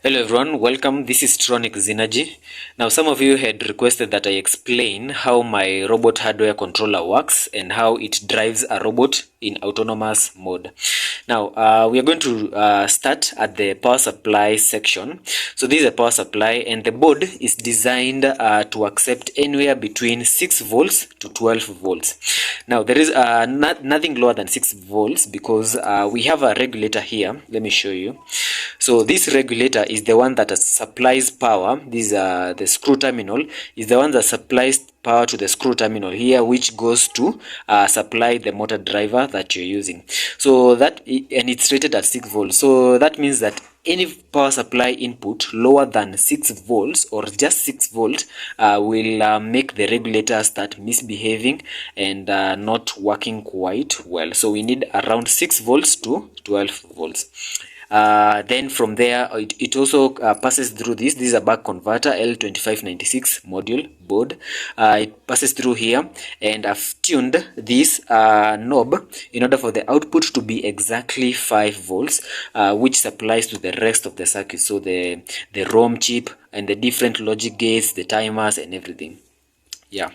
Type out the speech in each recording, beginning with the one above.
Hello everyone, welcome. This is Tronic Synergy. Now some of you had requested that I explain how my robot hardware controller works and how it drives a robot in autonomous mode. Now we are going to start at the power supply section. So this is a power supply and the board is designed to accept anywhere between 6 volts to 12 volts. Now there is nothing lower than 6 volts because we have a regulator here. Let me show you. So this regulator is the one that supplies power. This the screw terminal is the one that supplies power to the screw terminal here, which goes to supply the motor driver that you're using. So that, and it's rated at 6 volts. So that means that any power supply input lower than 6 volts or just 6 volts will make the regulator start misbehaving and not working quite well. So we need around 6 volts to 12 volts. Then from there it also passes through this is a buck converter L2596 module board. It passes through here, and I've tuned this knob in order for the output to be exactly 5 volts, which supplies to the rest of the circuit, so the ROM chip and the different logic gates, the timers and everything. Yeah.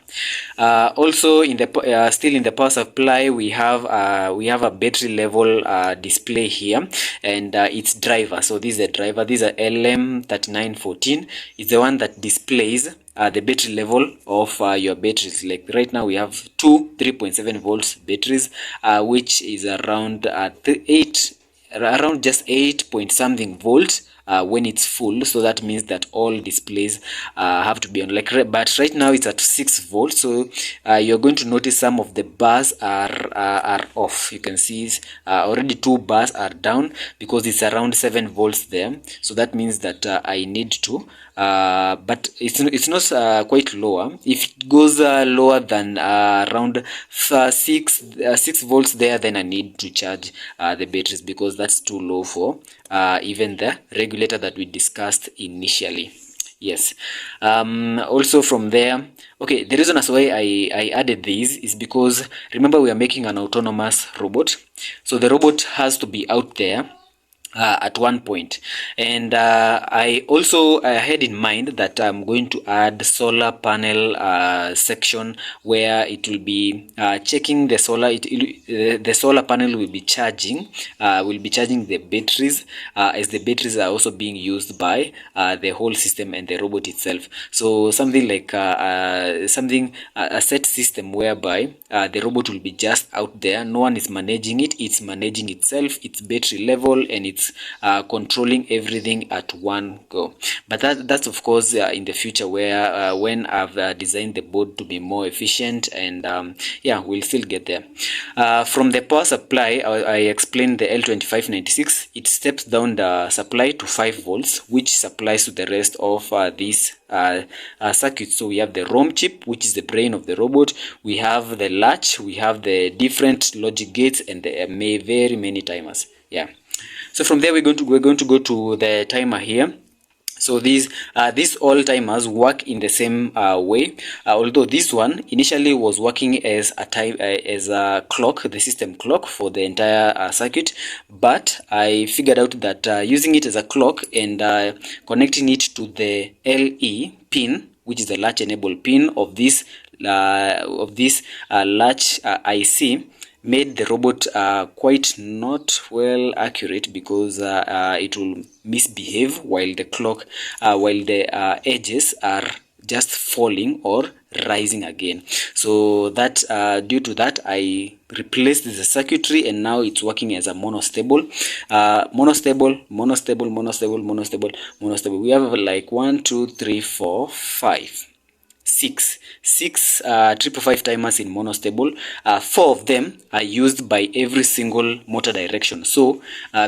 Also in the still in the power supply, we have a battery level display here, and its driver. So this is a driver. This is a LM3914. It's the one that displays the battery level of your batteries. Like right now we have two 3.7 volts batteries, which is around just 8 point something volts when it's full. So that means that all displays have to be on, like, but right now it's at 6 volts. So you're going to notice some of the bars are off. You can see already 2 bars are down because it's around 7 volts there. So that means that I need to but it's not quite lower. If it goes lower than around 6 volts there, then I need to charge the batteries, because that's too low for even the regulator that we discussed initially. Yes. Also from there, okay, the reason as why I added these is because remember we are making an autonomous robot, so the robot has to be out there at one point. And I also had in mind that I'm going to add solar panel section where it will be checking the solar. The solar panel will be charging the batteries, as the batteries are also being used by the whole system and the robot itself. So something like a set system whereby the robot will be just out there. No one is managing it. It's managing itself, its battery level, and its controlling everything at one go. But that's of course in the future, where when I've designed the board to be more efficient, and yeah, we'll still get there. From the power supply, I explained the L2596. It steps down the supply to 5 volts, which supplies to the rest of this circuit. So we have the ROM chip, which is the brain of the robot. We have the latch, we have the different logic gates, and the very many timers. Yeah. So from there we're going to go to the timer here. So these all timers work in the same way, although this one initially was working as a clock, the system clock for the entire circuit. But I figured out that using it as a clock and connecting it to the LE pin, which is the latch enable pin of this latch IC, made the robot quite not well accurate, because it will misbehave while the clock while the edges are just falling or rising again. So that due to that, I replaced the circuitry, and now it's working as a monostable. Monostable. We have like 1 2 3 4 5 6 555 timers in monostable. 4 of them are used by every single motor direction. So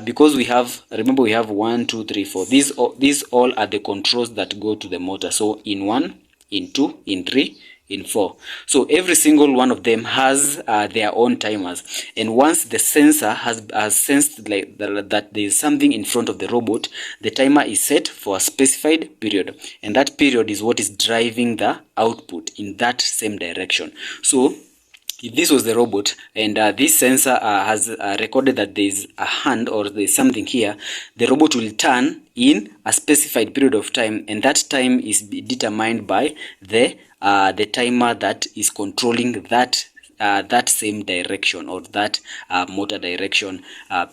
because we have, remember, we have 1 2 3 4, these all are the controls that go to the motor. So in 1, in 2, in 3, in 4. So every single one of them has their own timers, and once the sensor has sensed like that there is something in front of the robot, the timer is set for a specified period, and that period is what is driving the output in that same direction. So if this was the robot and this sensor has recorded that there is a hand or there is something here, the robot will turn in a specified period of time, and that time is determined by the timer that is controlling that same direction, or that motor direction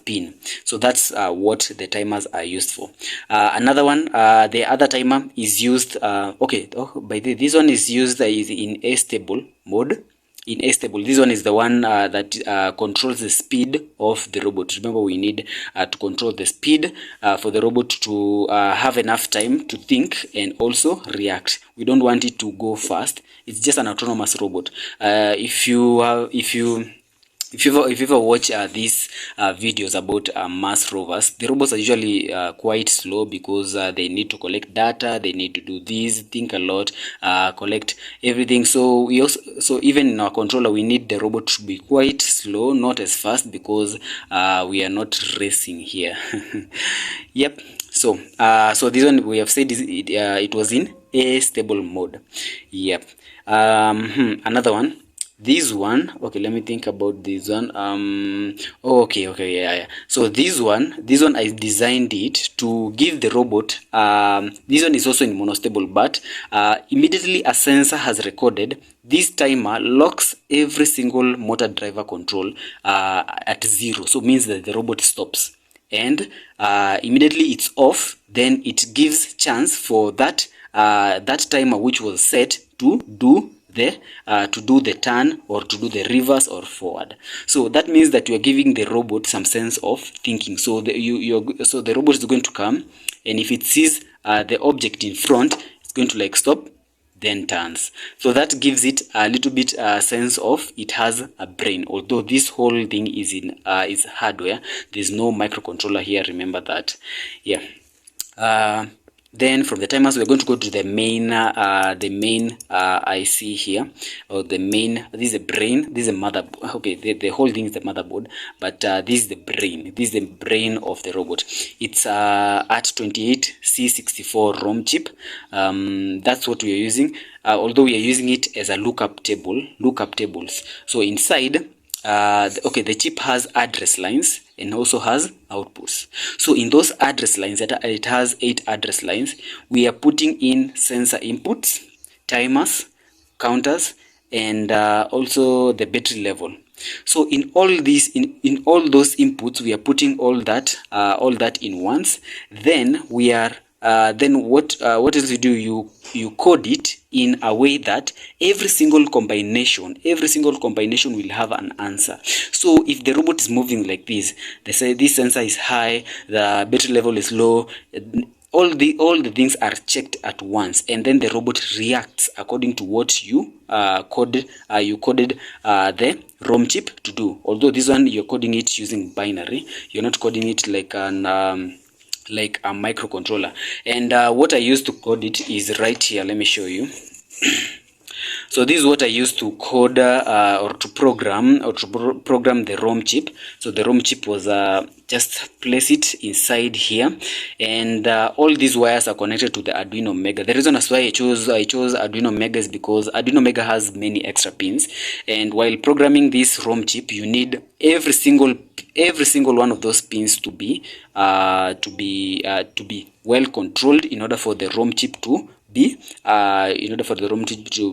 pin. So that's what the timers are used for. Another one, the other timer is used this one is used is in astable mode. In astable, this one is the one that controls the speed of the robot. Remember, we need to control the speed for the robot to have enough time to think and also react. We don't want it to go fast. It's just an autonomous robot. If you ever watch these videos about Mars rovers, the robots are usually quite slow because they need to collect data, they need to do this, think a lot, collect everything. So even in our controller, we need the robot to be quite slow, not as fast, because we are not racing here. Yep. So this one we have said it was in astable mode. Yep. Another one. This one, okay, let me think about this one. Yeah. So this one I designed it to give the robot, this one is also in monostable, but immediately a sensor has recorded, this timer locks every single motor driver control at 0. So it means that the robot stops, and immediately it's off. Then it gives chance for that timer which was set to do the turn, or to do the reverse or forward. So that means that you are giving the robot some sense of thinking. So the robot is going to come, and if it sees the object in front, it's going to like stop, then turns. So that gives it a little bit sense of it has a brain, although this whole thing is in is hardware. There's no microcontroller here, remember that. Yeah. Then from the timers, we're going to go to the main IC here, or the main. This is a brain. This is a motherboard. Okay, the whole thing is the motherboard, but this is the brain. This is the brain of the robot. It's ART28C64 ROM chip. That's what we are using. Although we are using it as a lookup tables. So inside, the chip has address lines and also has outputs. So in those address lines, it has 8 address lines. We are putting in sensor inputs, timers, counters, and also the battery level. So in all these, in all those inputs, we are putting all that in once. Then we are what else you do? You code it in a way that every single combination will have an answer. So if the robot is moving like this, they say this sensor is high, the battery level is low. All the things are checked at once, and then the robot reacts according to what you coded the ROM chip to do. Although this one you're coding it using binary, you're not coding it like an like a microcontroller. And what I used to code it is right here. Let me show you. So this is what I used to code or to program the ROM chip. So the ROM chip was just place it inside here, and all these wires are connected to the Arduino Mega. The reason that's why I chose Arduino Mega is because Arduino Mega has many extra pins, and while programming this ROM chip, you need every single one of those pins to be well controlled in order for the ROM chip to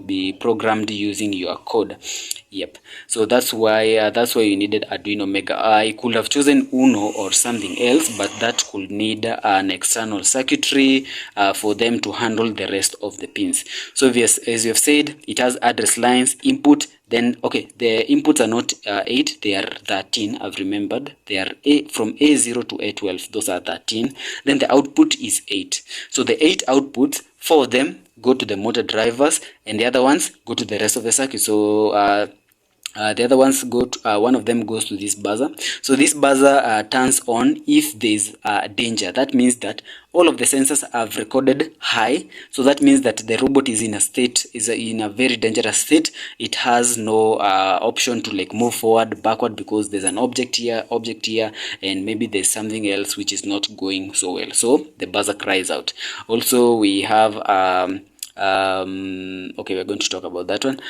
be programmed using your code. Yep. So that's why you needed Arduino Mega. I could have chosen Uno or something else, but that could need an external circuitry for them to handle the rest of the pins. So as you have said, it has address lines, input. Then the inputs are not 8, they are 13. I've remembered they are from A0 to A12. Those are 13. Then the output is 8. So the 8 outputs, 4 of them go to the motor drivers, and the other ones go to the rest of the circuit. So the other ones go to, one of them goes to this buzzer. So this buzzer turns on if there's danger. That means that all of the sensors have recorded high. So that means that the robot is in a very dangerous state. It has no option to like move forward, backward, because there's an object here, and maybe there's something else which is not going so well. So the buzzer cries out. Also, we have Okay, we're going to talk about that one.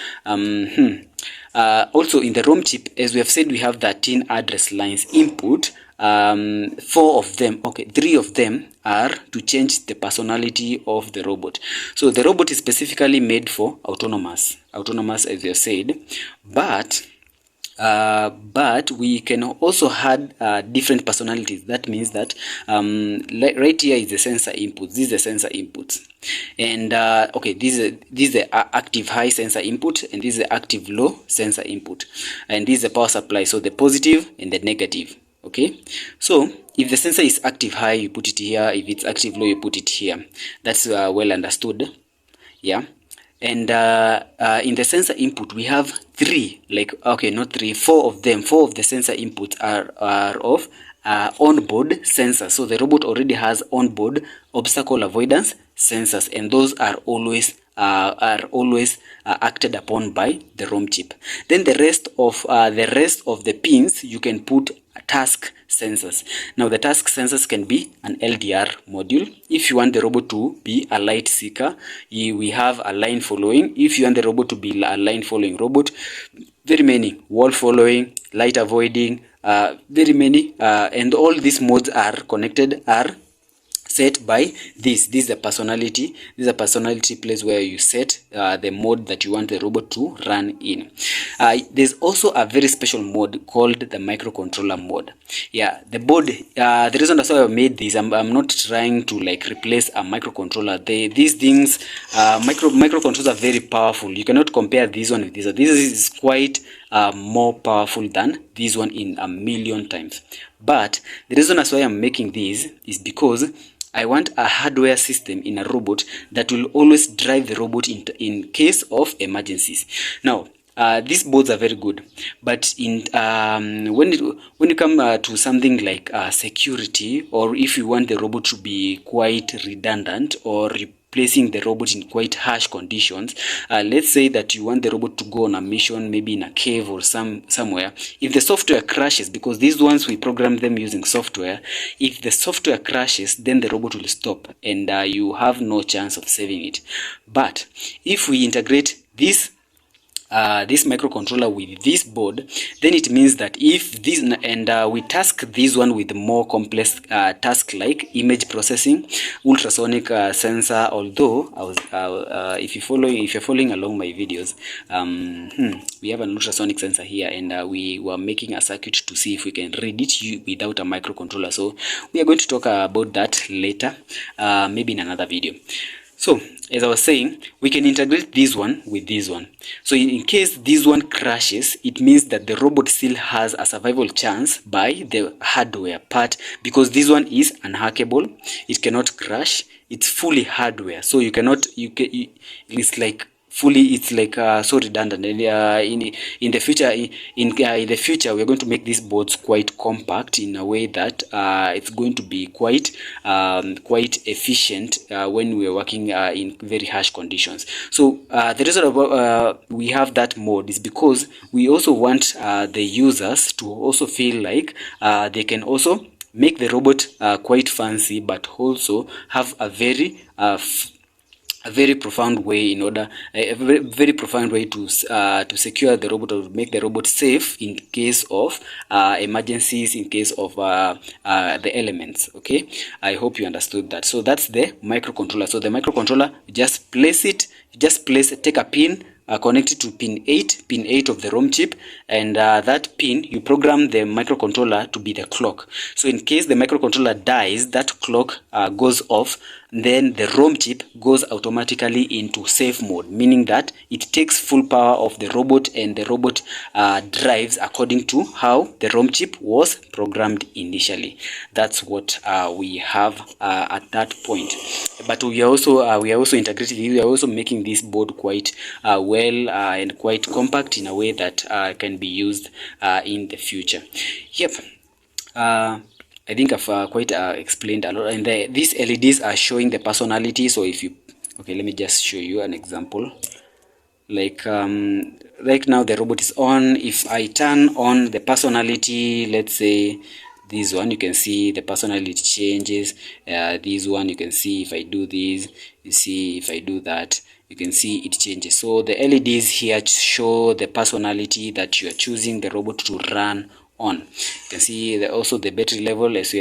Also in the ROM chip, as we have said, we have 13 address lines input. 4 of them, okay, 3 of them are to change the personality of the robot. So the robot is specifically made for autonomous as you have said, but we can also add different personalities. That means that right here is the sensor input. This is the sensor inputs, and okay, this is the active high sensor input, and this is the active low sensor input, and this is the power supply. So the positive and the negative. Okay, so if the sensor is active high, you put it here. If it's active low, you put it here. That's well understood. Yeah. And in the sensor input, we have 3, like, okay, not 3, 4 of them. 4 of the sensor inputs are of onboard sensors. So the robot already has onboard obstacle avoidance sensors, and those are always acted upon by the ROM chip. Then the rest of the pins, you can put task sensors. Now the task sensors can be an LDR module. If you want the robot to be a light seeker, we have a line following. If you want the robot to be a line following robot, very many, wall following, light avoiding, very many, and all these modes are connected, are set by this is a personality. This is a personality place where you set the mode that you want the robot to run in. There's also a very special mode called the microcontroller mode. Yeah, the board, the reason that's why I made this, I'm not trying to like replace a microcontroller. These things, microcontrollers are very powerful. You cannot compare this one with this one. This is quite more powerful than this one in a million times. But the reason that's why I'm making this is because I want a hardware system in a robot that will always drive the robot in case of emergencies. Now, these boards are very good, but in when you come to something like security, or if you want the robot to be quite redundant or placing the robot in quite harsh conditions, let's say that you want the robot to go on a mission, maybe in a cave or somewhere. If the software crashes, because these ones we program them using software, if the software crashes, then the robot will stop, and you have no chance of saving it. But if we integrate this microcontroller with this board, then it means that if this, and we task this one with more complex task like image processing, ultrasonic sensor. Although I was if you're following along my videos, we have an ultrasonic sensor here, and we were making a circuit to see if we can read it without a microcontroller. So we are going to talk about that later, maybe in another video. So as I was saying, we can integrate this one with this one. So in case this one crashes, it means that the robot still has a survival chance by the hardware part, because this one is unhackable. It cannot crash. It's fully hardware. So you cannot, it's like fully, it's like so redundant. And in the future we're going to make these boards quite compact in a way that it's going to be quite efficient when we're working in very harsh conditions. So the reason we have that mode is because we also want the users to also feel like they can also make the robot quite fancy, but also have a very profound way in order a very profound way to secure the robot, or make the robot safe in case of emergencies, in case of the elements. Okay, I hope you understood that. So that's the microcontroller. So the microcontroller, just place it, take a pin, connect it to pin 8 of the ROM chip, and that pin, you program the microcontroller to be the clock. So in case the microcontroller dies, that clock goes off, then the ROM chip goes automatically into safe mode, meaning that it takes full power of the robot, and the robot drives according to how the ROM chip was programmed initially. That's what we have at that point. But we are also integrating, we are also making this board quite well and quite compact in a way that can be used in the future. Yep. I think I've quite explained a lot, and these LEDs are showing the personality. So if you, okay, let me just show you an example. Like right now the robot is on. If I turn on the personality, let's say this one, you can see the personality changes. This one, you can see if I do this, you see if I do that, you can see it changes. So the LEDs here show the personality that you are choosing the robot to run on. You can see also the battery level, as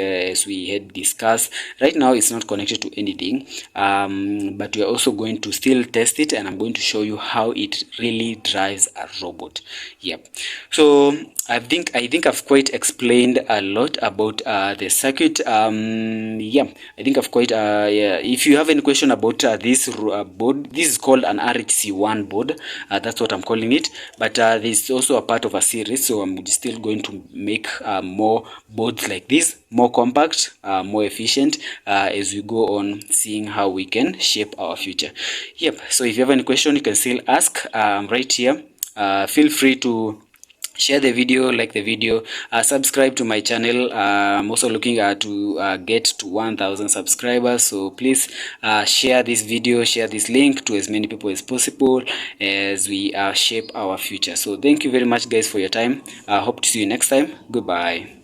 we had discussed. Right now it's not connected to anything, but we are also going to still test it, and I'm going to show you how it really drives a robot. Yep. So I think I've quite explained a lot about the circuit. Yeah, I think I've quite yeah. If you have any question about this board, this is called an RHC1 board. That's what I'm calling it. But this is also a part of a series, so I'm still going to make more boards like this, more compact, more efficient, as we go on seeing how we can shape our future. Yep. So if you have any question, you can still ask right here. Feel free to share the video, like the video, subscribe to my channel. I'm also looking to get to 1000 subscribers, so please share this video, share this link to as many people as possible as we shape our future. So thank you very much guys for your time. Hope to see you next time. Goodbye.